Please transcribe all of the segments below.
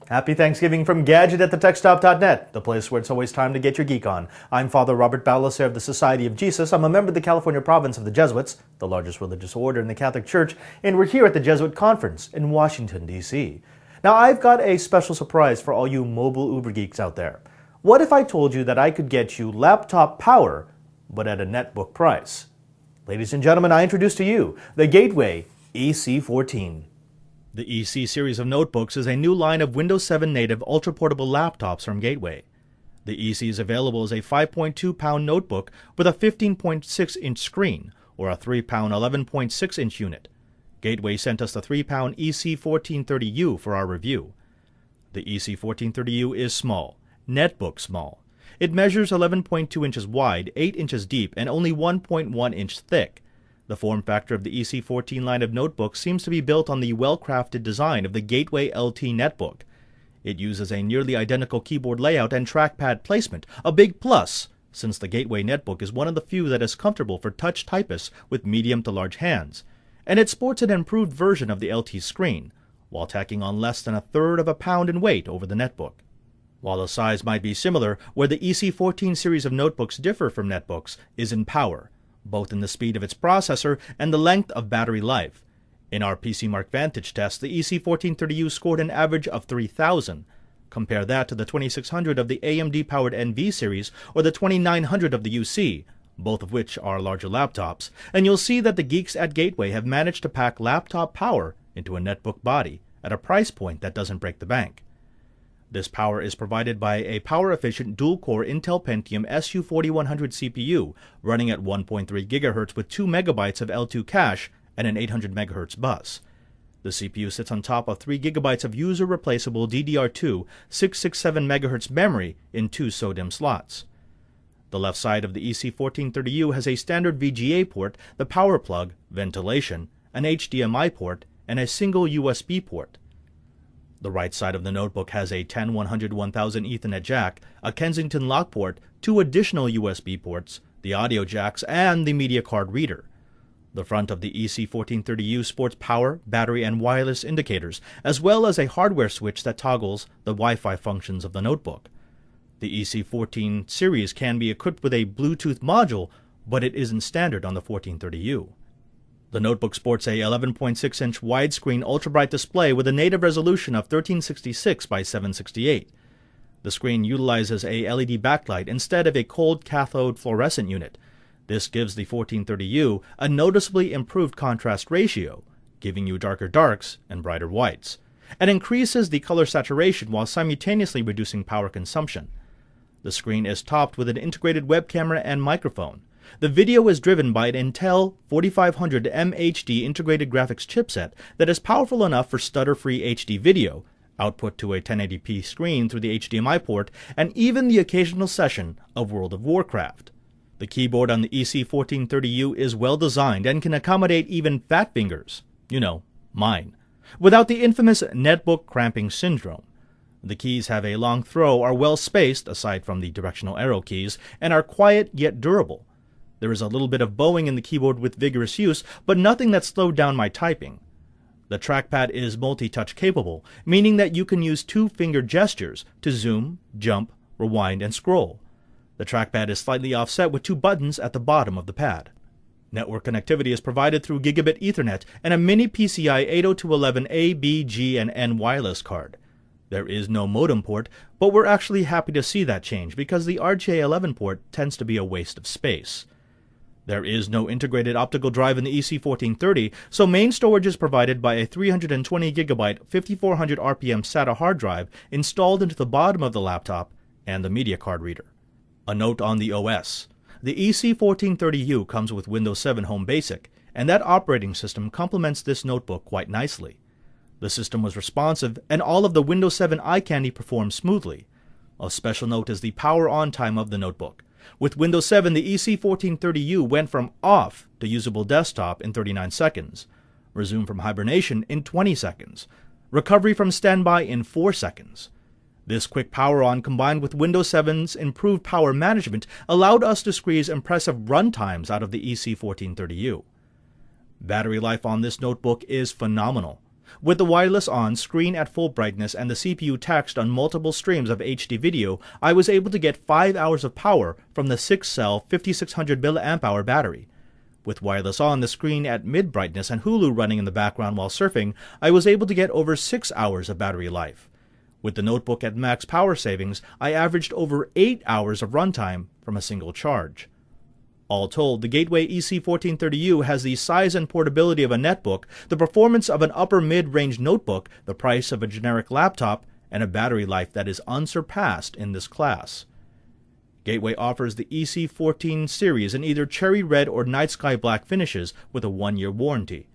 Happy Thanksgiving from Gadget at thetechstop.net, the place where it's always time to get your geek on. I'm Father Robert Ballecer of the Society of Jesus. I'm a member of the California province of the Jesuits, the largest religious order in the Catholic Church, and we're here at the Jesuit Conference in Washington, D.C. Now, I've got a special surprise for all you mobile ubergeeks out there. What if I told you that I could get you laptop power, but at a netbook price? Ladies and gentlemen, I introduce to you the Gateway EC14. The EC series of notebooks is a new line of Windows 7 native ultra-portable laptops from Gateway. The EC is available as a 5.2-pound notebook with a 15.6-inch screen, or a 3-pound 11.6-inch unit. Gateway sent us the 3-pound EC1430U for our review. The EC1430U is small, netbook small. It measures 11.2 inches wide, 8 inches deep, and only 1.1 inch thick. The form factor of the EC14 line of notebooks seems to be built on the well-crafted design of the Gateway LT netbook. It uses a nearly identical keyboard layout and trackpad placement, a big plus, since the Gateway netbook is one of the few that is comfortable for touch typists with medium to large hands, and it sports an improved version of the LT screen, while tacking on less than 1/3 of a pound in weight over the netbook. While the size might be similar, where the EC14 series of notebooks differ from netbooks is in power, both in the speed of its processor and the length of battery life. In our PCMark Vantage test, the EC1430U scored an average of 3,000. Compare that to the 2600 of the AMD-powered NV series or the 2900 of the UC, both of which are larger laptops, and you'll see that the geeks at Gateway have managed to pack laptop power into a netbook body at a price point that doesn't break the bank. This power is provided by a power-efficient dual-core Intel Pentium SU4100 CPU running at 1.3 GHz with 2 MB of L2 cache and an 800 MHz bus. The CPU sits on top of 3 GB of user-replaceable DDR2 667 MHz memory in 2 SODIMM slots. The left side of the EC1430U has a standard VGA port, the power plug, ventilation, an HDMI port, and a single USB port. The right side of the notebook has a 10-100-1000 Ethernet jack, a Kensington lock port, 2 additional USB ports, the audio jacks, and the media card reader. The front of the EC1430U sports power, battery, and wireless indicators, as well as a hardware switch that toggles the Wi-Fi functions of the notebook. The EC14 series can be equipped with a Bluetooth module, but it isn't standard on the 1430U. The notebook sports a 11.6-inch widescreen ultra-bright display with a native resolution of 1366 by 768. The screen utilizes a LED backlight instead of a cold cathode fluorescent unit. This gives the 1430U a noticeably improved contrast ratio, giving you darker darks and brighter whites, and increases the color saturation while simultaneously reducing power consumption. The screen is topped with an integrated web camera and microphone. The video is driven by an Intel 4500 MHD integrated graphics chipset that is powerful enough for stutter-free HD video, output to a 1080p screen through the HDMI port, and even the occasional session of World of Warcraft. The keyboard on the EC1430U is well designed and can accommodate even fat fingers, you know, mine, without the infamous netbook cramping syndrome. The keys have a long throw, are well spaced, aside from the directional arrow keys, and are quiet yet durable. There is a little bit of bowing in the keyboard with vigorous use, but nothing that slowed down my typing. The trackpad is multi-touch capable, meaning that you can use 2-finger gestures to zoom, jump, rewind, and scroll. The trackpad is slightly offset with 2 buttons at the bottom of the pad. Network connectivity is provided through Gigabit Ethernet and a mini PCI 802.11 A, B, G, and N wireless card. There is no modem port, but we're actually happy to see that change because the RJ11 port tends to be a waste of space. There is no integrated optical drive in the EC1430, so main storage is provided by a 320 GB 5400 RPM SATA hard drive installed into the bottom of the laptop and the media card reader. A note on the OS. The EC1430U comes with Windows 7 Home Basic, and that operating system complements this notebook quite nicely. The system was responsive, and all of the Windows 7 eye candy performed smoothly. Of special note is the power on time of the notebook. With Windows 7, the EC1430U went from off to usable desktop in 39 seconds, resume from hibernation in 20 seconds, recovery from standby in 4 seconds. This quick power on combined with Windows 7's improved power management allowed us to squeeze impressive run times out of the EC1430U. Battery life on this notebook is phenomenal. With the wireless on, screen at full brightness, and the CPU taxed on multiple streams of HD video, I was able to get 5 hours of power from the 6-cell 5600 mAh battery. With wireless on, the screen at mid-brightness, and Hulu running in the background while surfing, I was able to get over 6 hours of battery life. With the notebook at max power savings, I averaged over 8 hours of runtime from a single charge. All told, the Gateway EC1430U has the size and portability of a netbook, the performance of an upper mid-range notebook, the price of a generic laptop, and a battery life that is unsurpassed in this class. Gateway offers the EC14 series in either cherry red or night sky black finishes with a 1-year warranty.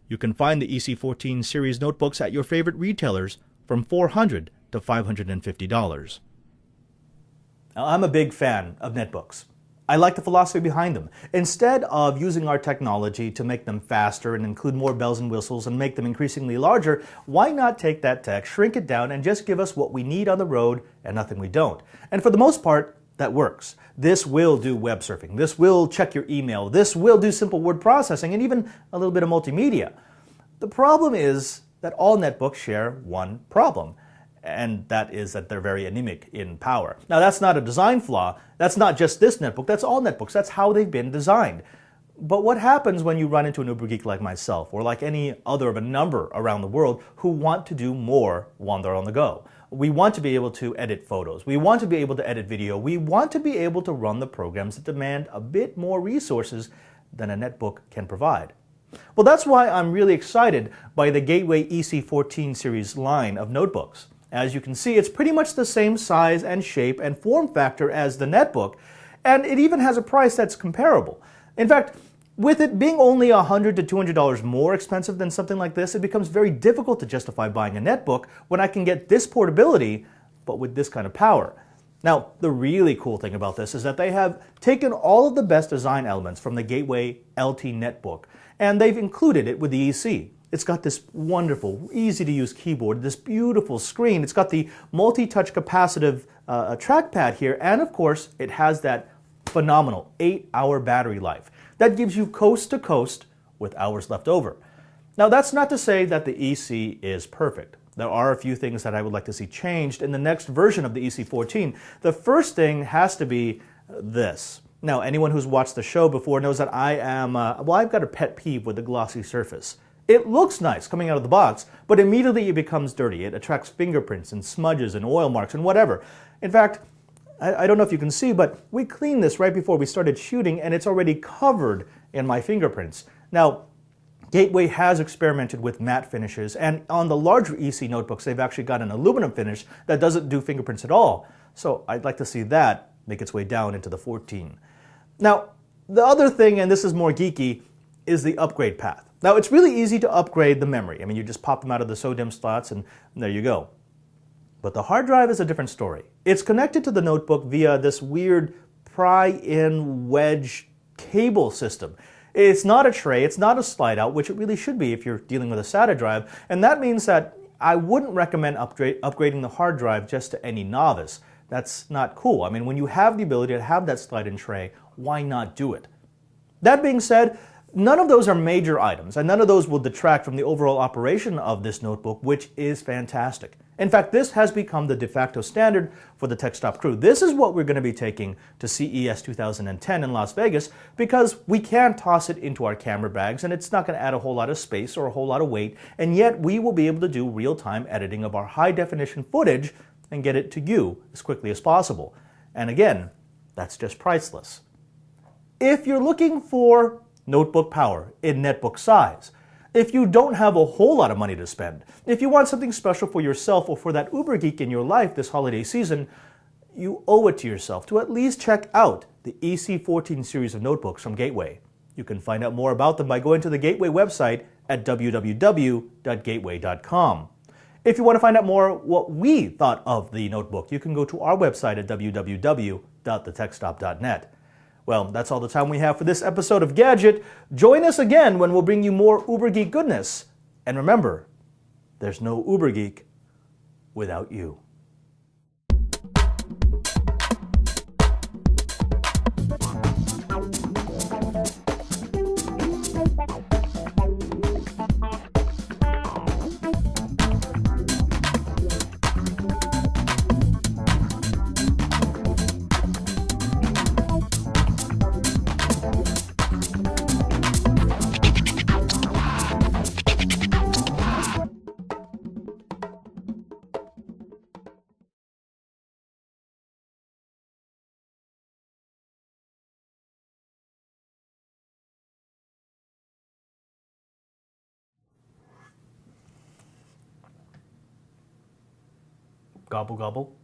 You can find the EC14 series notebooks at your favorite retailers from $400 to $550. Now, I'm a big fan of netbooks. I like the philosophy behind them. Instead of using our technology to make them faster and include more bells and whistles and make them increasingly larger, why not take that tech, shrink it down, and just give us what we need on the road and nothing we don't? And for the most part, that works. This will do web surfing. This will check your email. This will do simple word processing and even a little bit of multimedia. The problem is that all netbooks share one problem, and that is that they're very anemic in power. Now, that's not a design flaw. That's not just this netbook. That's all netbooks. That's how they've been designed. But what happens when you run into an uberGeek like myself, or like any other of a number around the world who want to do more while they're on the go? We want to be able to edit photos. We want to be able to edit video. We want to be able to run the programs that demand a bit more resources than a netbook can provide. Well, that's why I'm really excited by the Gateway EC14 series line of notebooks. As you can see, it's pretty much the same size and shape and form factor as the netbook, and it even has a price that's comparable. In fact, with it being only $100 to $200 more expensive than something like this, it becomes very difficult to justify buying a netbook when I can get this portability, but with this kind of power. Now, the really cool thing about this is that they have taken all of the best design elements from the Gateway LT netbook, and they've included it with the EC. It's got this wonderful, easy-to-use keyboard, this beautiful screen. It's got the multi-touch capacitive trackpad here, and of course, it has that phenomenal 8-hour battery life. That gives you coast to coast with hours left over. Now, that's not to say that the EC is perfect. There are a few things that I would like to see changed in the next version of the EC14. The first thing has to be this. Now, anyone who's watched the show before knows that I've got a pet peeve with the glossy surface. It looks nice coming out of the box, but immediately it becomes dirty. It attracts fingerprints and smudges and oil marks and whatever. In fact, I don't know if you can see, but we cleaned this right before we started shooting, and it's already covered in my fingerprints. Now, Gateway has experimented with matte finishes, and on the larger EC notebooks, they've actually got an aluminum finish that doesn't do fingerprints at all. So I'd like to see that make its way down into the 14. Now, the other thing, and this is more geeky, is the upgrade path. Now, it's really easy to upgrade the memory. I mean, you just pop them out of the SODIMM slots, and there you go. But the hard drive is a different story. It's connected to the notebook via this weird pry-in wedge cable system. It's not a tray, it's not a slide out, which it really should be if you're dealing with a SATA drive, and that means that I wouldn't recommend upgrading the hard drive just to any novice. That's not cool. I mean, when you have the ability to have that slide-in tray, why not do it? That being said, none of those are major items, and none of those will detract from the overall operation of this notebook, which is fantastic. In fact, this has become the de facto standard for the TechStop crew. This is what we're going to be taking to CES 2010 in Las Vegas because we can toss it into our camera bags and it's not going to add a whole lot of space or a whole lot of weight, and yet we will be able to do real-time editing of our high-definition footage and get it to you as quickly as possible. And again, that's just priceless. If you're looking for notebook power in netbook size, if you don't have a whole lot of money to spend, if you want something special for yourself or for that uberGeek in your life this holiday season, you owe it to yourself to at least check out the EC14 series of notebooks from Gateway. You can find out more about them by going to the Gateway website at www.gateway.com. If you want to find out more what we thought of the notebook, you can go to our website at www.thetechstop.net. Well, that's all the time we have for this episode of Gadget. Join us again when we'll bring you more uberGeek goodness. And remember, there's no uberGeek without you. Gobble gobble.